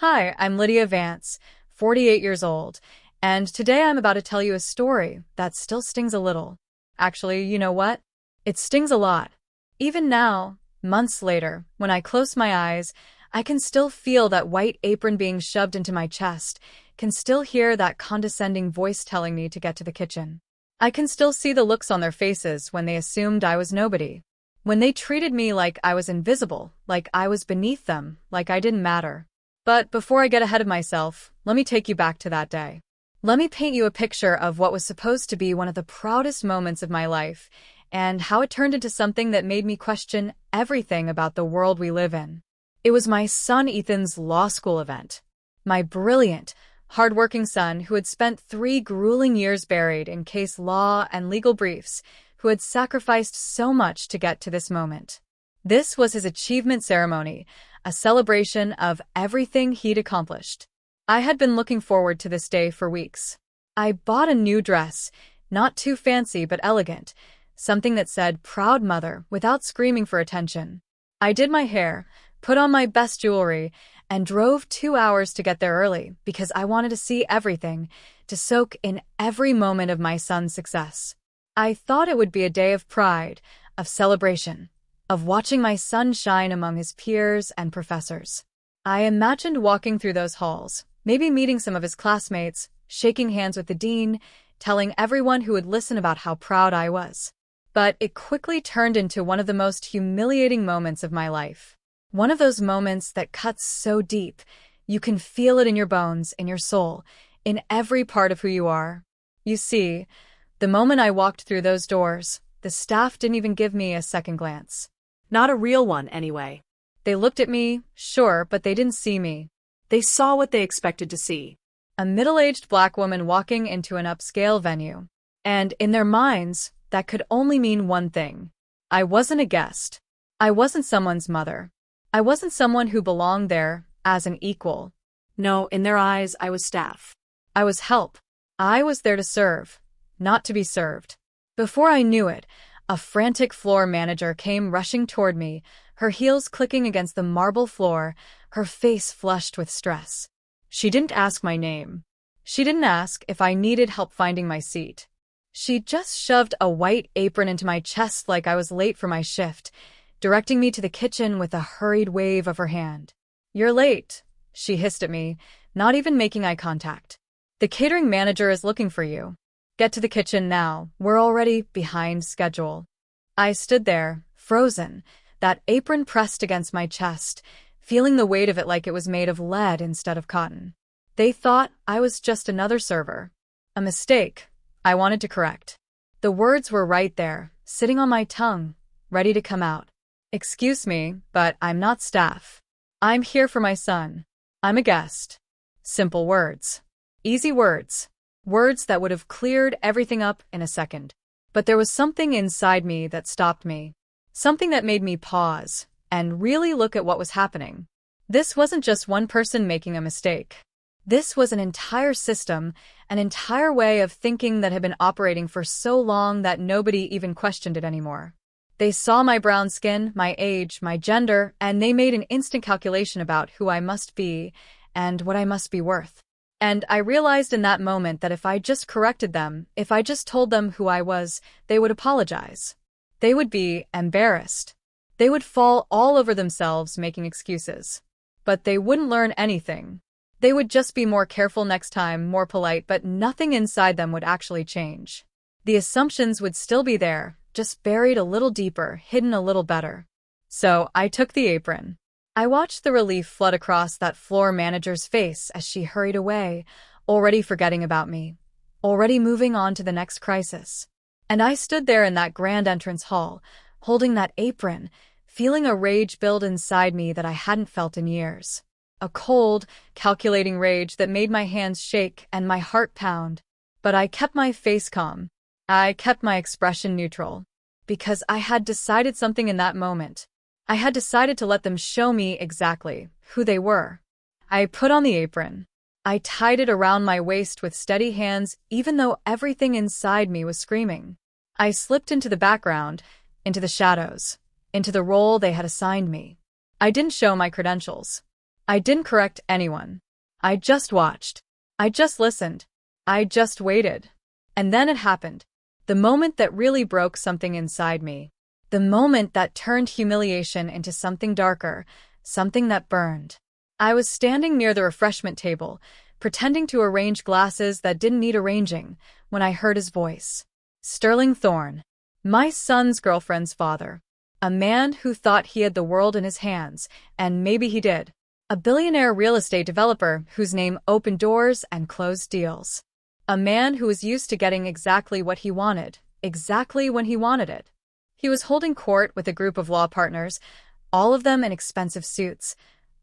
Hi, I'm Lydia Vance, 48 years old, and today I'm about to tell you a story that still stings a little. Actually, you know what? It stings a lot. Even now, months later, when I close my eyes, I can still feel that white apron being shoved into my chest, can still hear that condescending voice telling me to get to the kitchen. I can still see the looks on their faces when they assumed I was nobody. When they treated me like I was invisible, like I was beneath them, like I didn't matter. But before I get ahead of myself, let me take you back to that day. Let me paint you a picture of what was supposed to be one of the proudest moments of my life, and how it turned into something that made me question everything about the world we live in. It was my son Ethan's law school event. My brilliant, hardworking son who had spent 3 grueling years buried in case law and legal briefs, who had sacrificed so much to get to this moment. This was his achievement ceremony, a celebration of everything he'd accomplished. I had been looking forward to this day for weeks. I bought a new dress, not too fancy but elegant, something that said "Proud Mother" without screaming for attention. I did my hair, put on my best jewelry, and drove 2 hours to get there early because I wanted to see everything, to soak in every moment of my son's success. I thought it would be a day of pride, of celebration, of watching my son shine among his peers and professors. I imagined walking through those halls, maybe meeting some of his classmates, shaking hands with the dean, telling everyone who would listen about how proud I was. But it quickly turned into one of the most humiliating moments of my life. One of those moments that cuts so deep, you can feel it in your bones, in your soul, in every part of who you are. You see, the moment I walked through those doors, the staff didn't even give me a second glance. Not a real one, anyway. They looked at me, sure, but they didn't see me. They saw what they expected to see. A middle-aged black woman walking into an upscale venue. And in their minds, that could only mean one thing. I wasn't a guest. I wasn't someone's mother. I wasn't someone who belonged there as an equal. No, in their eyes, I was staff. I was help. I was there to serve, not to be served. Before I knew it, a frantic floor manager came rushing toward me, her heels clicking against the marble floor, her face flushed with stress. She didn't ask my name. She didn't ask if I needed help finding my seat. She just shoved a white apron into my chest like I was late for my shift, directing me to the kitchen with a hurried wave of her hand. "You're late," she hissed at me, not even making eye contact. "The catering manager is looking for you. Get to the kitchen now, we're already behind schedule." I stood there, frozen, that apron pressed against my chest, feeling the weight of it like it was made of lead instead of cotton. They thought I was just another server. A mistake I wanted to correct. The words were right there, sitting on my tongue, ready to come out. "Excuse me, but I'm not staff. I'm here for my son. I'm a guest." Simple words. Easy words. Words that would have cleared everything up in a second. But there was something inside me that stopped me. Something that made me pause and really look at what was happening. This wasn't just one person making a mistake. This was an entire system, an entire way of thinking that had been operating for so long that nobody even questioned it anymore. They saw my brown skin, my age, my gender, and they made an instant calculation about who I must be and what I must be worth. And I realized in that moment that if I just corrected them, if I just told them who I was, they would apologize. They would be embarrassed. They would fall all over themselves making excuses. But they wouldn't learn anything. They would just be more careful next time, more polite, but nothing inside them would actually change. The assumptions would still be there, just buried a little deeper, hidden a little better. So I took the apron. I watched the relief flood across that floor manager's face as she hurried away, already forgetting about me, already moving on to the next crisis. And I stood there in that grand entrance hall, holding that apron, feeling a rage build inside me that I hadn't felt in years. A cold, calculating rage that made my hands shake and my heart pound. But I kept my face calm. I kept my expression neutral. Because I had decided something in that moment. I had decided to let them show me exactly who they were. I put on the apron. I tied it around my waist with steady hands, even though everything inside me was screaming. I slipped into the background, into the shadows, into the role they had assigned me. I didn't show my credentials. I didn't correct anyone. I just watched. I just listened. I just waited. And then it happened. The moment that really broke something inside me. The moment that turned humiliation into something darker, something that burned. I was standing near the refreshment table, pretending to arrange glasses that didn't need arranging, when I heard his voice. Sterling Thorne. My son's girlfriend's father. A man who thought he had the world in his hands, and maybe he did. A billionaire real estate developer whose name opened doors and closed deals. A man who was used to getting exactly what he wanted, exactly when he wanted it. He was holding court with a group of law partners, all of them in expensive suits,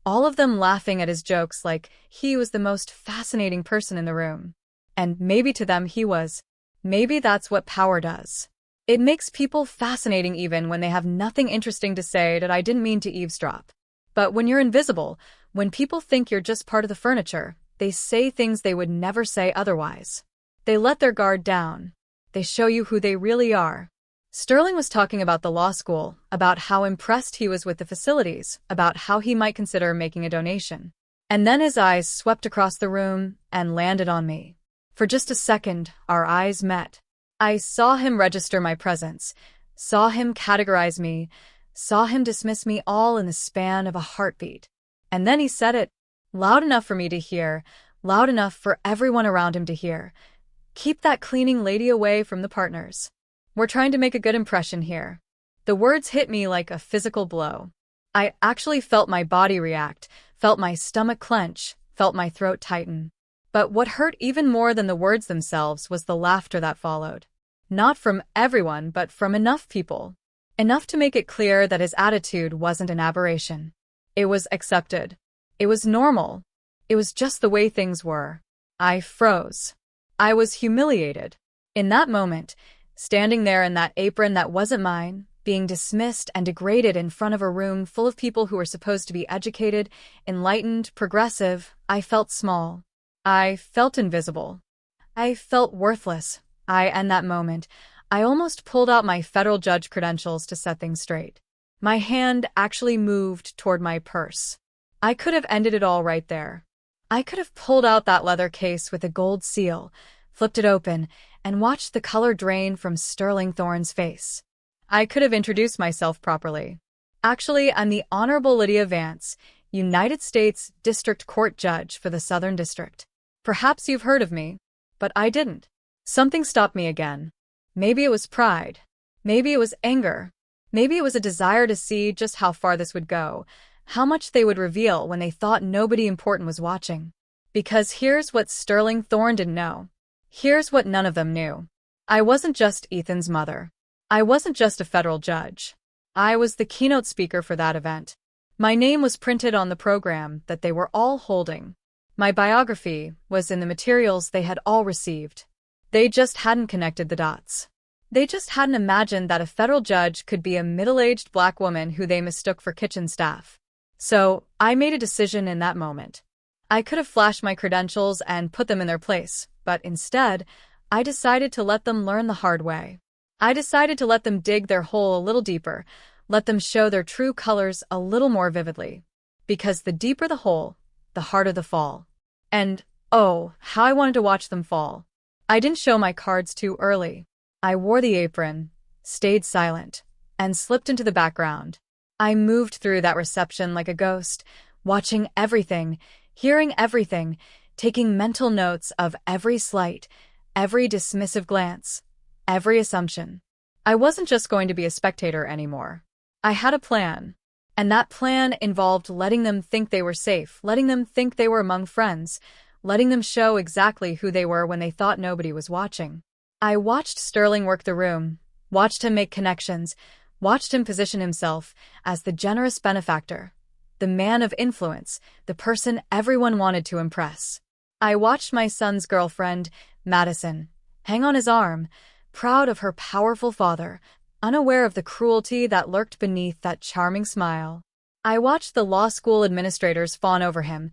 all of them laughing at his jokes like he was the most fascinating person in the room. And maybe to them he was. Maybe that's what power does. It makes people fascinating even when they have nothing interesting to say that I didn't mean to eavesdrop. But when you're invisible, when people think you're just part of the furniture, they say things they would never say otherwise. They let their guard down. They show you who they really are. Sterling was talking about the law school, about how impressed he was with the facilities, about how he might consider making a donation. And then his eyes swept across the room and landed on me. For just a second, our eyes met. I saw him register my presence, saw him categorize me, saw him dismiss me all in the span of a heartbeat. And then he said it, loud enough for me to hear, loud enough for everyone around him to hear. Keep that cleaning lady away from the partners. We're trying to make a good impression here. The words hit me like a physical blow. I actually felt my body react, felt my stomach clench, felt my throat tighten. But what hurt even more than the words themselves was the laughter that followed. Not from everyone, but from enough people. Enough to make it clear that his attitude wasn't an aberration. It was accepted. It was normal. It was just the way things were. I froze. I was humiliated. In that moment, standing there in that apron that wasn't mine, being dismissed and degraded in front of a room full of people who were supposed to be educated, enlightened, progressive, I felt small. I felt invisible. I felt worthless. In that moment, I almost pulled out my federal judge credentials to set things straight. My hand actually moved toward my purse. I could have ended it all right there. I could have pulled out that leather case with a gold seal, flipped it open, and watched the color drain from Sterling Thorne's face. I could have introduced myself properly. Actually, I'm the Honorable Lydia Vance, United States District Court Judge for the Southern District. Perhaps you've heard of me, but I didn't. Something stopped me again. Maybe it was pride. Maybe it was anger. Maybe it was a desire to see just how far this would go, how much they would reveal when they thought nobody important was watching. Because here's what Sterling Thorne didn't know. Here's what none of them knew. I wasn't just Ethan's mother. I wasn't just a federal judge. I was the keynote speaker for that event. My name was printed on the program that they were all holding. My biography was in the materials they had all received. They just hadn't connected the dots. They just hadn't imagined that a federal judge could be a middle-aged black woman who they mistook for kitchen staff. So, I made a decision in that moment. I could have flashed my credentials and put them in their place, but instead, I decided to let them learn the hard way. I decided to let them dig their hole a little deeper, let them show their true colors a little more vividly. Because the deeper the hole, the harder the fall. And, oh, how I wanted to watch them fall. I didn't show my cards too early. I wore the apron, stayed silent, and slipped into the background. I moved through that reception like a ghost, watching everything, hearing everything, taking mental notes of every slight, every dismissive glance, every assumption. I wasn't just going to be a spectator anymore. I had a plan. And that plan involved letting them think they were safe, letting them think they were among friends, letting them show exactly who they were when they thought nobody was watching. I watched Sterling work the room, watched him make connections, watched him position himself as the generous benefactor, the man of influence, the person everyone wanted to impress. I watched my son's girlfriend, Madison, hang on his arm, proud of her powerful father, unaware of the cruelty that lurked beneath that charming smile. I watched the law school administrators fawn over him,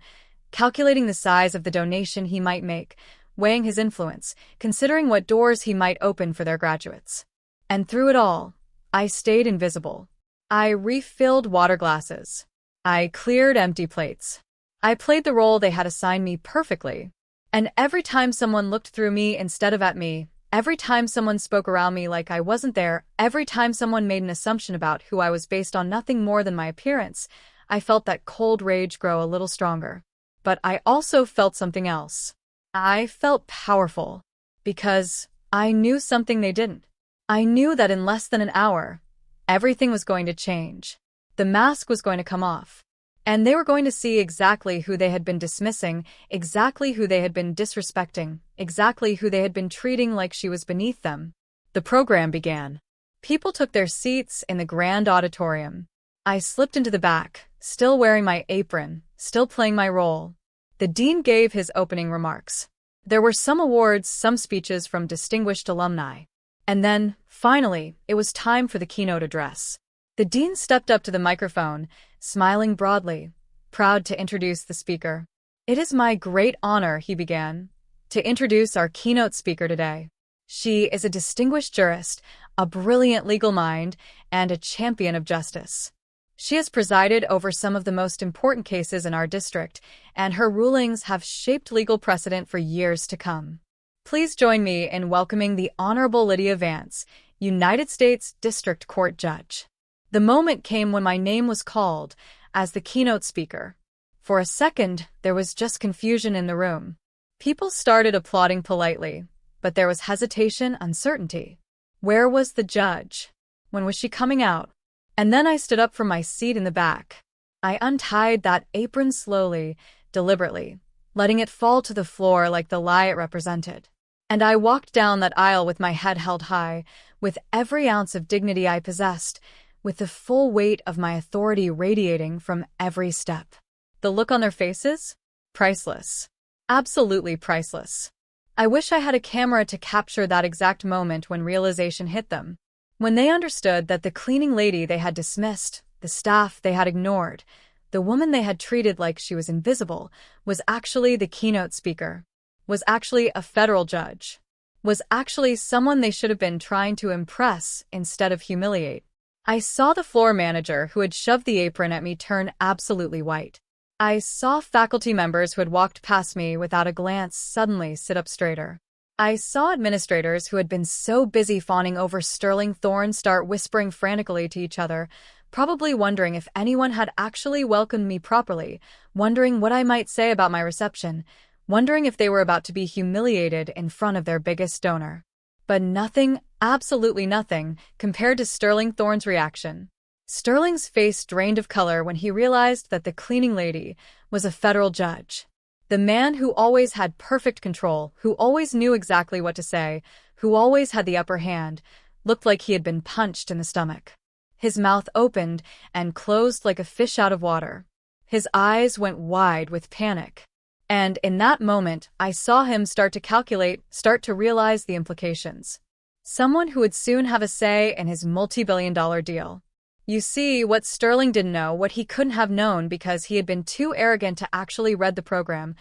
calculating the size of the donation he might make, weighing his influence, considering what doors he might open for their graduates. And through it all, I stayed invisible. I refilled water glasses. I cleared empty plates. I played the role they had assigned me perfectly. And every time someone looked through me instead of at me, every time someone spoke around me like I wasn't there, every time someone made an assumption about who I was based on nothing more than my appearance, I felt that cold rage grow a little stronger. But I also felt something else. I felt powerful. Because I knew something they didn't. I knew that in less than an hour, everything was going to change. The mask was going to come off. And they were going to see exactly who they had been dismissing, exactly who they had been disrespecting, exactly who they had been treating like she was beneath them. The program began. People took their seats in the grand auditorium. I slipped into the back, still wearing my apron, still playing my role. The dean gave his opening remarks. There were some awards, some speeches from distinguished alumni. And then, finally, it was time for the keynote address. The dean stepped up to the microphone, smiling broadly, proud to introduce the speaker. "It is my great honor," he began, "to introduce our keynote speaker today. She is a distinguished jurist, a brilliant legal mind, and a champion of justice. She has presided over some of the most important cases in our district, and her rulings have shaped legal precedent for years to come. Please join me in welcoming the Honorable Lydia Vance, United States District Court Judge." The moment came when my name was called as the keynote speaker. For a second, there was just confusion in the room. People started applauding politely, but there was hesitation, uncertainty. Where was the judge? When was she coming out? And then I stood up from my seat in the back. I untied that apron slowly, deliberately, letting it fall to the floor like the lie it represented. And I walked down that aisle with my head held high, with every ounce of dignity I possessed, with the full weight of my authority radiating from every step. The look on their faces? Priceless. Absolutely priceless. I wish I had a camera to capture that exact moment when realization hit them. When they understood that the cleaning lady they had dismissed, the staff they had ignored, the woman they had treated like she was invisible, was actually the keynote speaker, was actually a federal judge, was actually someone they should have been trying to impress instead of humiliate. I saw the floor manager who had shoved the apron at me turn absolutely white. I saw faculty members who had walked past me without a glance suddenly sit up straighter. I saw administrators who had been so busy fawning over Sterling Thorne start whispering frantically to each other, probably wondering if anyone had actually welcomed me properly, wondering what I might say about my reception, wondering if they were about to be humiliated in front of their biggest donor. But nothing, absolutely nothing, compared to Sterling Thorne's reaction. Sterling's face drained of color when he realized that the cleaning lady was a federal judge. The man who always had perfect control, who always knew exactly what to say, who always had the upper hand, looked like he had been punched in the stomach. His mouth opened and closed like a fish out of water. His eyes went wide with panic. And in that moment, I saw him start to calculate, start to realize the implications. Someone who would soon have a say in his multi-billion-dollar deal. You see, what Sterling didn't know, what he couldn't have known because he had been too arrogant to actually read the program,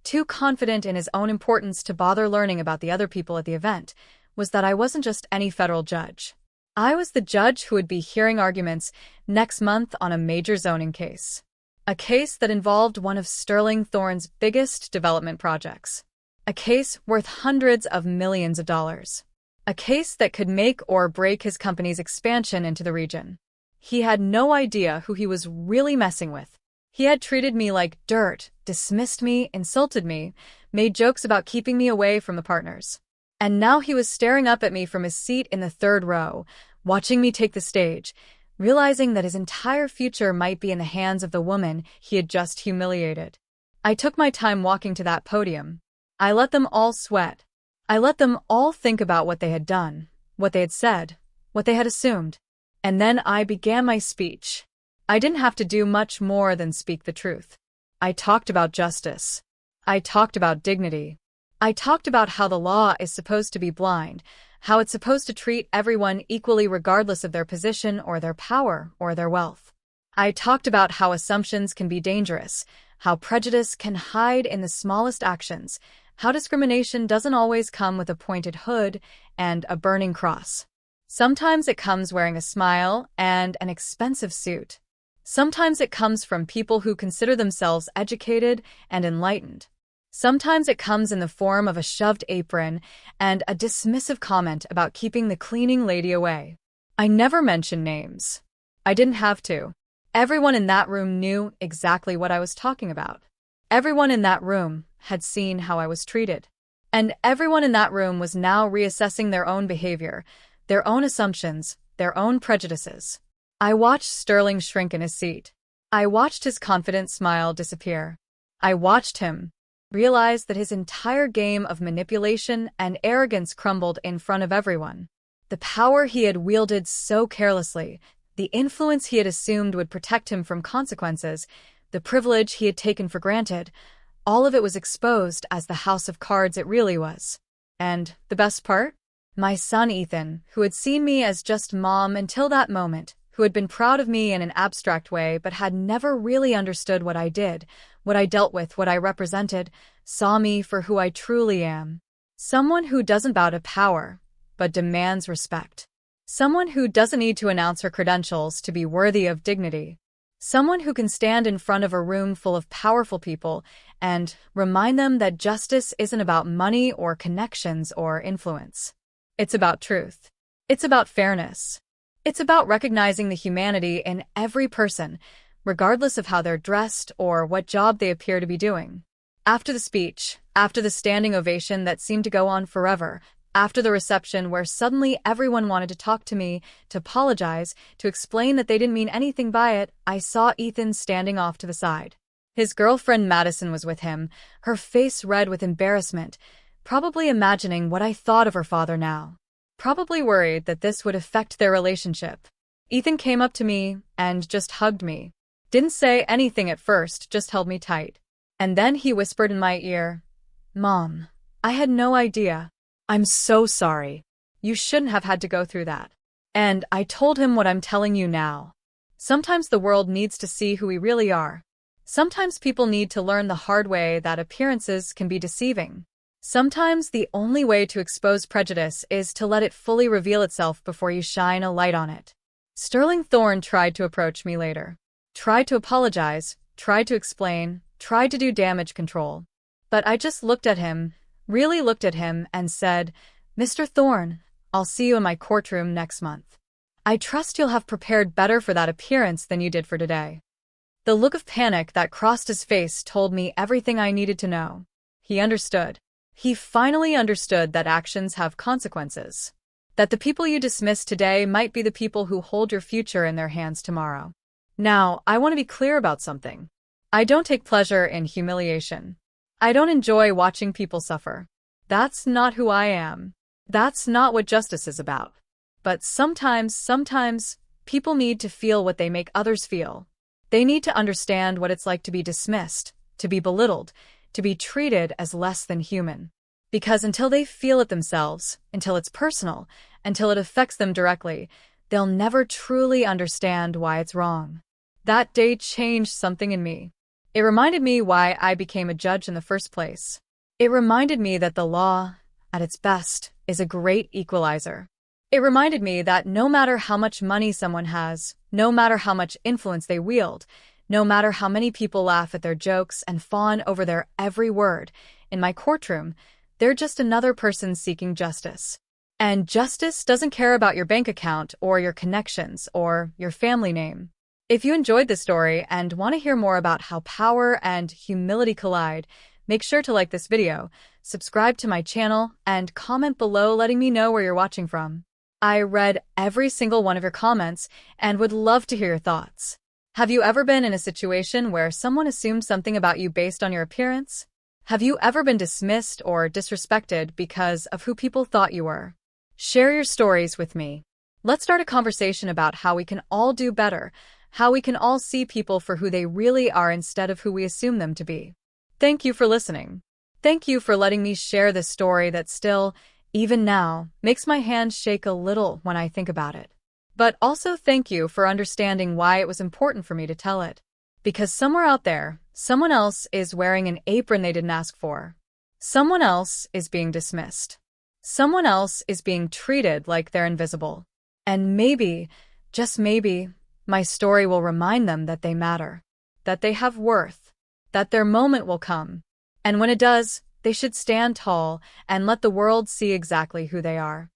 too confident in his own importance to bother learning about the other people at the event, was that I wasn't just any federal judge. I was the judge who would be hearing arguments next month on a major zoning case. A case that involved one of Sterling Thorne's biggest development projects. A case worth hundreds of millions of dollars. A case that could make or break his company's expansion into the region. He had no idea who he was really messing with. He had treated me like dirt, dismissed me, insulted me, made jokes about keeping me away from the partners. And now he was staring up at me from his seat in the third row, watching me take the stage, realizing that his entire future might be in the hands of the woman he had just humiliated. I took my time walking to that podium. I let them all sweat. I let them all think about what they had done, what they had said, what they had assumed. And then I began my speech. I didn't have to do much more than speak the truth. I talked about justice. I talked about dignity. I talked about how the law is supposed to be blind, how it's supposed to treat everyone equally regardless of their position or their power or their wealth. I talked about how assumptions can be dangerous, how prejudice can hide in the smallest actions, how discrimination doesn't always come with a pointed hood and a burning cross. Sometimes it comes wearing a smile and an expensive suit. Sometimes it comes from people who consider themselves educated and enlightened. Sometimes it comes in the form of a shoved apron and a dismissive comment about keeping the cleaning lady away. I never mentioned names. I didn't have to. Everyone in that room knew exactly what I was talking about. Everyone in that room had seen how I was treated. And everyone in that room was now reassessing their own behavior, their own assumptions, their own prejudices. I watched Sterling shrink in his seat. I watched his confident smile disappear. I watched him realize that his entire game of manipulation and arrogance crumbled in front of everyone. The power he had wielded so carelessly, the influence he had assumed would protect him from consequences, the privilege he had taken for granted, all of it was exposed as the house of cards it really was. And the best part? My son Ethan, who had seen me as just mom until that moment, who had been proud of me in an abstract way but had never really understood what I did, what I dealt with, what I represented, saw me for who I truly am. Someone who doesn't bow to power, but demands respect. Someone who doesn't need to announce her credentials to be worthy of dignity. Someone who can stand in front of a room full of powerful people and remind them that justice isn't about money or connections or influence. It's about truth. It's about fairness. It's about recognizing the humanity in every person, regardless of how they're dressed or what job they appear to be doing. After the speech, after the standing ovation that seemed to go on forever, after the reception where suddenly everyone wanted to talk to me, to apologize, to explain that they didn't mean anything by it, I saw Ethan standing off to the side. His girlfriend Madison was with him, her face red with embarrassment, probably imagining what I thought of her father now. Probably worried that this would affect their relationship. Ethan came up to me and just hugged me. Didn't say anything at first, just held me tight. And then he whispered in my ear, "Mom, I had no idea. I'm so sorry. You shouldn't have had to go through that." And I told him what I'm telling you now. Sometimes the world needs to see who we really are. Sometimes people need to learn the hard way that appearances can be deceiving. Sometimes the only way to expose prejudice is to let it fully reveal itself before you shine a light on it. Sterling Thorne tried to approach me later. Tried to apologize, tried to explain, tried to do damage control. But I just looked at him, really looked at him, and said, "Mr. Thorne, I'll see you in my courtroom next month. I trust you'll have prepared better for that appearance than you did for today." The look of panic that crossed his face told me everything I needed to know. He understood. He finally understood that actions have consequences. That the people you dismiss today might be the people who hold your future in their hands tomorrow. Now, I want to be clear about something. I don't take pleasure in humiliation. I don't enjoy watching people suffer. That's not who I am. That's not what justice is about. But sometimes, people need to feel what they make others feel. They need to understand what it's like to be dismissed, to be belittled, to be treated as less than human. Because until they feel it themselves, until it's personal, until it affects them directly, they'll never truly understand why it's wrong. That day changed something in me. It reminded me why I became a judge in the first place. It reminded me that the law, at its best, is a great equalizer. It reminded me that no matter how much money someone has, no matter how much influence they wield, no matter how many people laugh at their jokes and fawn over their every word, in my courtroom, they're just another person seeking justice. And justice doesn't care about your bank account or your connections or your family name. If you enjoyed this story and want to hear more about how power and humility collide, make sure to like this video, subscribe to my channel, and comment below letting me know where you're watching from. I read every single one of your comments and would love to hear your thoughts. Have you ever been in a situation where someone assumed something about you based on your appearance? Have you ever been dismissed or disrespected because of who people thought you were? Share your stories with me. Let's start a conversation about how we can all do better, how we can all see people for who they really are instead of who we assume them to be. Thank you for listening. Thank you for letting me share this story that still, even now, makes my hands shake a little when I think about it. But also thank you for understanding why it was important for me to tell it. Because somewhere out there, someone else is wearing an apron they didn't ask for. Someone else is being dismissed. Someone else is being treated like they're invisible. And maybe, just maybe, My story will remind them that they matter, that they have worth, that their moment will come. And when it does, they should stand tall and let the world see exactly who they are.